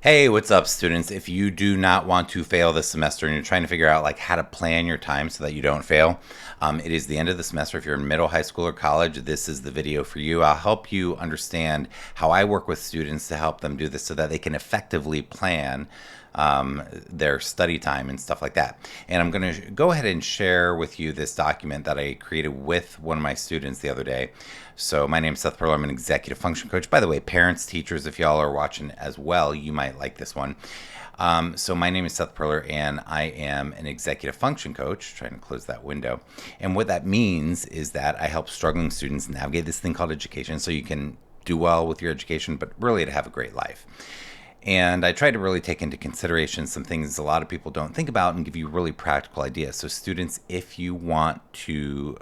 Hey, what's up, students? If you do not want to fail this semester and you're trying to figure out like how to plan your time so that you don't fail, it is the end of the semester. If you're in middle, high school, or college, this is the video for you. I'll help you understand how I work with students to help them do this so that they can effectively plan their study time and stuff like that. And I'm going to go ahead and share with you this document that I created with one of my students the other day. So my name is Seth Perler. I'm an executive function coach. By the way, parents, teachers, if y'all are watching as well, you might like this one. So my name is Seth Perler, and I am an executive function coach. Trying to close that window. And what that means is that I help struggling students navigate this thing called education so you can do well with your education, but really to have a great life. And I try to really take into consideration some things a lot of people don't think about and give you really practical ideas. So, students, if you want to,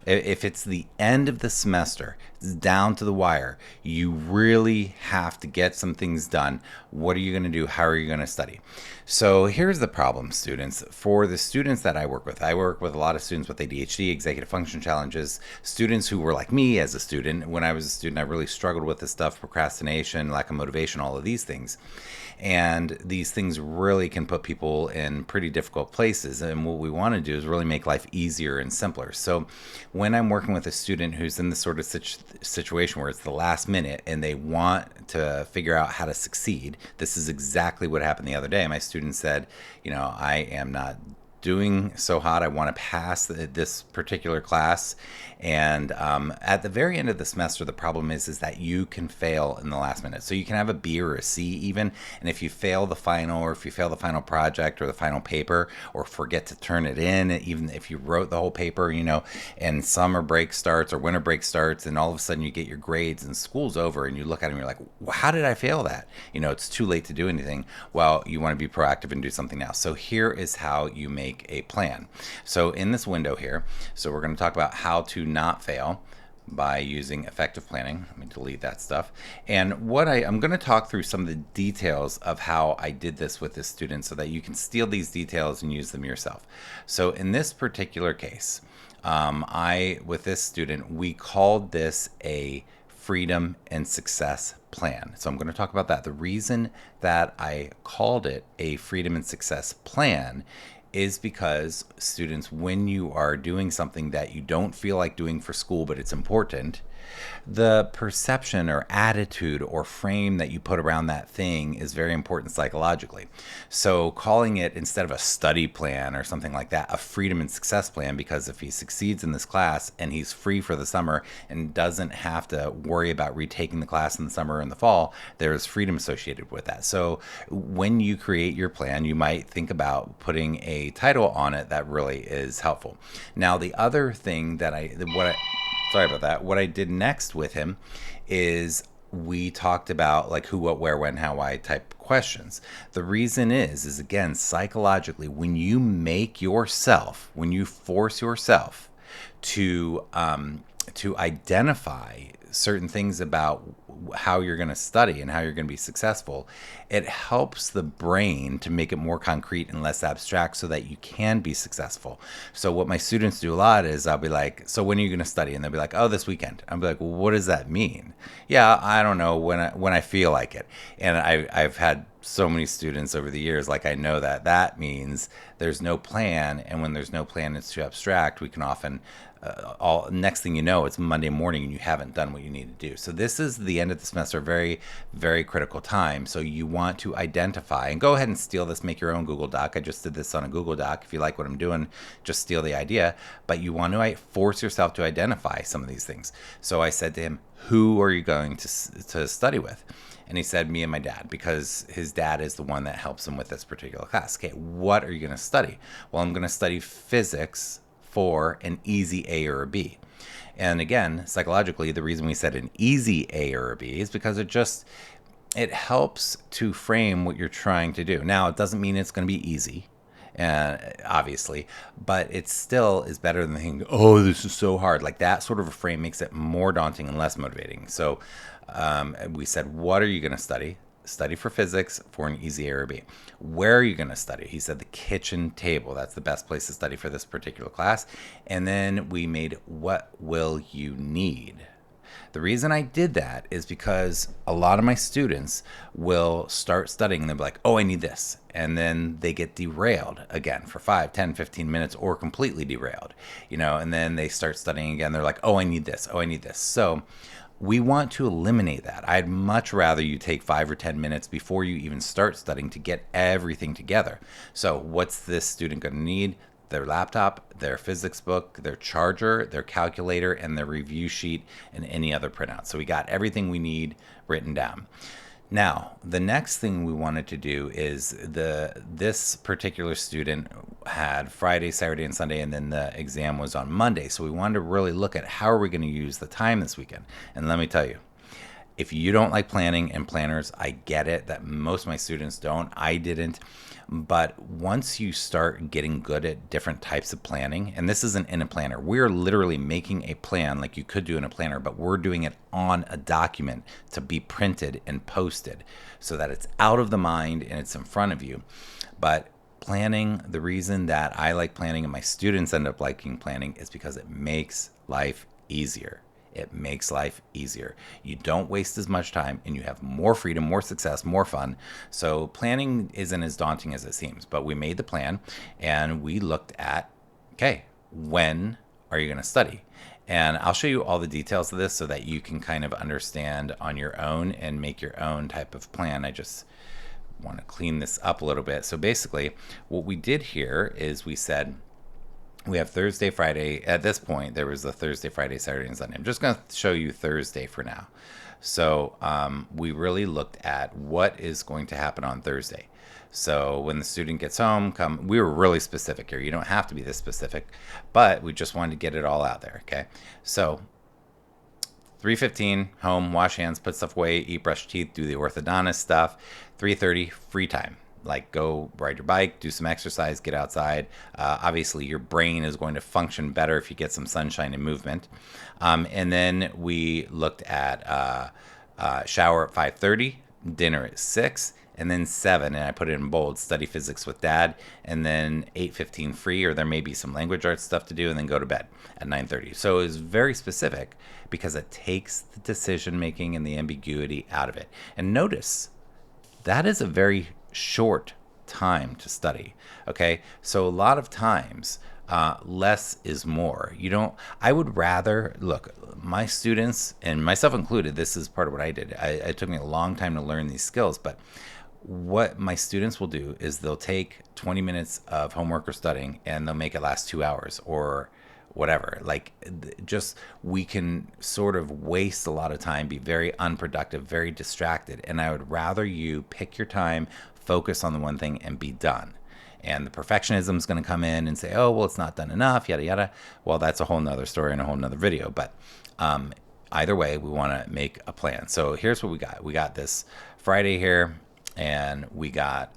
if it's the end of the semester, it's down to the wire, you really have to get some things done. What are you going to do? How are you going to study? So here's the problem, students. For the students that I work with a lot of students with ADHD, executive function challenges, students who were like me as a student. When I was a student, I really struggled with this stuff, procrastination, lack of motivation, all of these things. And these things really can put people in pretty difficult places. And what we want to do is really make life easier and simpler. So when I'm working with a student who's in this sort of situation where it's the last minute and they want to figure out how to succeed, this is exactly what happened the other day. My student said, I am not doing so hot. I want to pass this particular class. And at the very end of the semester, the problem is that you can fail in the last minute. So you can have a B or a C even. And if you fail the final, or if you fail the final project or the final paper, or forget to turn it in, even if you wrote the whole paper, and summer break starts or winter break starts, and all of a sudden you get your grades and school's over and you look at them and you're like, well, how did I fail that? It's too late to do anything. Well, you want to be proactive and do something now. So here is how you make a plan. So in this window here, so we're going to talk about how to not fail by using effective planning. Let me delete that stuff. And I'm going to talk through some of the details of how I did this with this student so that you can steal these details and use them yourself. So in this particular case, with this student, we called this a freedom and success plan. So I'm going to talk about that. The reason that I called it a freedom and success plan is because, students, when you are doing something that you don't feel like doing for school, but it's important, the perception or attitude or frame that you put around that thing is very important psychologically. So calling it, instead of a study plan or something like that, a freedom and success plan, because if he succeeds in this class and he's free for the summer and doesn't have to worry about retaking the class in the summer or in the fall, there's freedom associated with that. So when you create your plan, you might think about putting a title on it that really is helpful. Now, the other thing that sorry about that. What I did next with him is we talked about like who, what, where, when, how, why type questions. The reason is again, psychologically, when you force yourself to identify certain things about how you're going to study and how you're going to be successful, it helps the brain to make it more concrete and less abstract so that you can be successful. So what my students do a lot is I'll be like, so when are you going to study? And they'll be like, oh, this weekend. I'll be like, well, what does that mean? Yeah, I don't know, when I feel like it. And I've had so many students over the years, like I know that means there's no plan, and when there's no plan, it's too abstract. We can often next thing you know, it's Monday morning and you haven't done what you need to do. So this is the end of the semester, very, very critical time. So you want to identify, and go ahead and steal this, make your own Google Doc. I just did this on a Google Doc. If you like what I'm doing, just steal the idea. But you want to force yourself to identify some of these things. So I said to him, who are you going to study with? And he said, me and my dad, because his dad is the one that helps him with this particular class. Okay, what are you going to study? Well, I'm going to study physics for an easy A or a B. And again, psychologically, the reason we said an easy A or a B is because it helps to frame what you're trying to do. Now, it doesn't mean it's going to be easy, obviously, but it still is better than thinking, oh, this is so hard. Like that sort of a frame makes it more daunting and less motivating. So we said, what are you going to study? Study for physics for an easy A or B. Where are you going to study? He said the kitchen table. That's the best place to study for this particular class. And then we made, what will you need? The reason I did that is because a lot of my students will start studying and they'll be like, oh, I need this. And then they get derailed again for 5, 10, 15 minutes or completely derailed, and then they start studying again. They're like, oh, I need this. Oh, I need this. So we want to eliminate that. I'd much rather you take 5 or 10 minutes before you even start studying to get everything together. So what's this student going to need? Their laptop, their physics book, their charger, their calculator, and their review sheet, and any other printout. So we got everything we need written down. Now, the next thing we wanted to do is this particular student had Friday, Saturday, and Sunday, and then the exam was on Monday. So we wanted to really look at how are we going to use the time this weekend. And let me tell you, if you don't like planning and planners, I get it that most of my students don't. I didn't. But once you start getting good at different types of planning, and this isn't in a planner, we're literally making a plan like you could do in a planner, but we're doing it on a document to be printed and posted so that it's out of the mind and it's in front of you. But planning, the reason that I like planning and my students end up liking planning is because it makes life easier. It makes life easier. You don't waste as much time and you have more freedom, more success, more fun. So planning isn't as daunting as it seems, but we made the plan and we looked at, okay, when are you going to study? And I'll show you all the details of this so that you can kind of understand on your own and make your own type of plan. I just want to clean this up a little bit. So basically what we did here is we said, we have Thursday, Friday. At this point, there was the Thursday, Friday, Saturday, and Sunday. I'm just going to show you Thursday for now. So we really looked at what is going to happen on Thursday. So when the student gets home, we were really specific here. You don't have to be this specific, but we just wanted to get it all out there, okay? So 3:15, home, wash hands, put stuff away, eat, brush teeth, do the orthodontist stuff. 3:30, free time. Like go ride your bike, do some exercise, get outside. Obviously, your brain is going to function better if you get some sunshine and movement. And then we looked at shower at 5:30, dinner at 6, and then 7, and I put it in bold, study physics with dad, and then 8:15 free, or there may be some language arts stuff to do, and then go to bed at 9:30. So it was very specific because it takes the decision making and the ambiguity out of it. And notice, that is a very short time to study. Okay, so a lot of times less is more. I would rather, look, my students and myself included, this is part of what I did. It took me a long time to learn these skills, but what my students will do is they'll take 20 minutes of homework or studying and they'll make it last 2 hours or whatever. Like, just, we can sort of waste a lot of time, be very unproductive, very distracted. And I would rather you pick your time, focus on the one thing, and be done. And the perfectionism is going to come in and say, oh, well, it's not done enough, yada, yada. Well, that's a whole nother story and a whole nother video. But either way, we want to make a plan. So here's what we got. We got this Friday here, and we got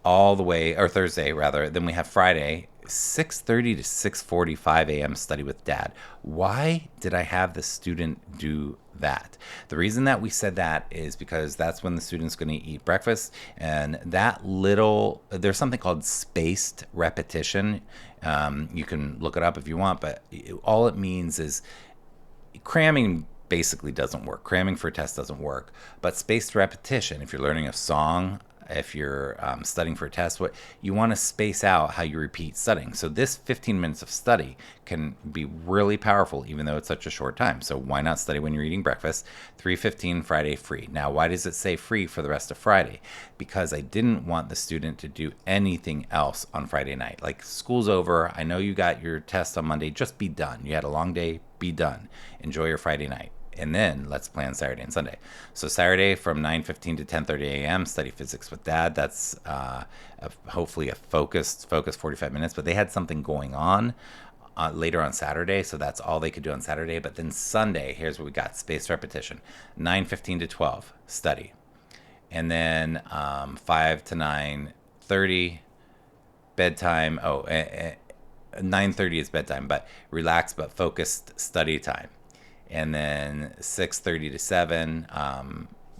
all the way, or Thursday rather. Then we have Friday, 6:30 to 6:45 a.m. study with dad. Why did I have the student do that? The reason that we said that is because that's when the student's going to eat breakfast, and there's something called spaced repetition. You can look it up if you want, but all it means is cramming basically doesn't work. Cramming for a test doesn't work, but spaced repetition, if you're learning a song, if you're studying for a test, what you want to space out how you repeat studying. So this 15 minutes of study can be really powerful, even though it's such a short time. So why not study when you're eating breakfast? 3:15 Friday free. Now, why does it say free for the rest of Friday? Because I didn't want the student to do anything else on Friday night. Like, school's over. I know you got your test on Monday. Just be done. You had a long day. Be done. Enjoy your Friday night. And then let's plan Saturday and Sunday. So Saturday from 9:15 to 10:30 a.m. study physics with dad. That's hopefully a focused 45 minutes. But they had something going on later on Saturday, so that's all they could do on Saturday. But then Sunday, here's what we got: spaced repetition, 9:15 to 12 study, and then 5 to 9:30 bedtime. 9:30 is bedtime, but relaxed but focused study time. And then 6:30 to 7,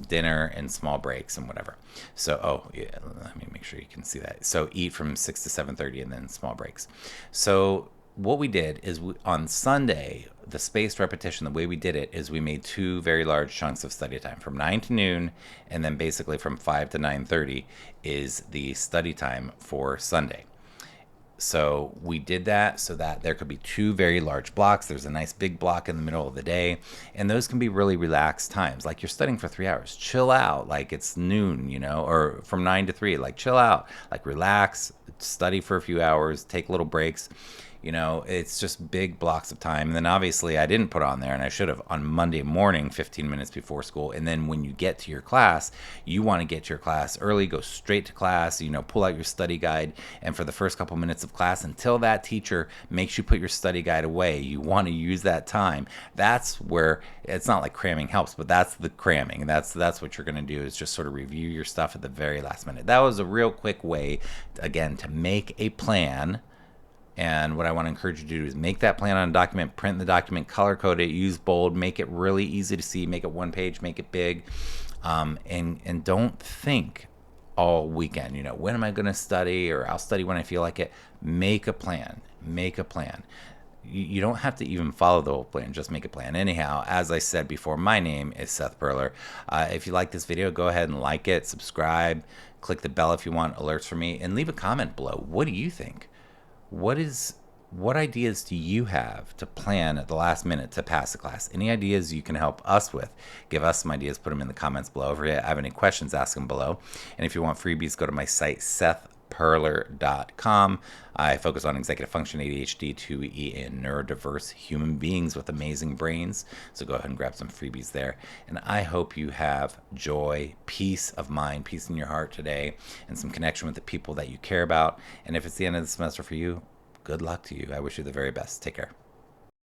dinner and small breaks and whatever. So, let me make sure you can see that. So eat from 6 to 7:30 and then small breaks. So what we did is on Sunday, the spaced repetition, the way we did it is we made two very large chunks of study time from 9 to noon, and then basically from 5 to 9:30 is the study time for Sunday. So we did that so that there could be two very large blocks. There's a nice big block in the middle of the day, and those can be really relaxed times. Like you're studying for 3 hours, chill out. Like it's noon, or from 9 to 3, like chill out, like relax, study for a few hours, take little breaks. It's just big blocks of time. And then obviously I didn't put on there, and I should have, on Monday morning, 15 minutes before school. And then when you get to your class, you want to get to your class early, go straight to class, pull out your study guide. And for the first couple minutes of class, until that teacher makes you put your study guide away, you want to use that time. That's where it's not like cramming helps, but that's the cramming. That's what you're going to do, is just sort of review your stuff at the very last minute. That was a real quick way, again, to make a plan. And what I want to encourage you to do is make that plan on a document, print the document, color code it, use bold, make it really easy to see, make it one page, make it big, and don't think all weekend, when am I going to study, or I'll study when I feel like it. Make a plan. Make a plan. You don't have to even follow the whole plan, just make a plan. Anyhow, as I said before, my name is Seth Perler. If you like this video, go ahead and like it, subscribe, click the bell if you want alerts from me, and leave a comment below. What do you think? What ideas do you have to plan at the last minute to pass the class? Any ideas you can help us with? Give us some ideas, put them in the comments below. If you have any questions, ask them below. And if you want freebies, go to my site, SethPerler.com. I focus on executive function, ADHD, 2E, and neurodiverse human beings with amazing brains. So go ahead and grab some freebies there. And I hope you have joy, peace of mind, peace in your heart today, and some connection with the people that you care about. And if it's the end of the semester for you, good luck to you. I wish you the very best. Take care.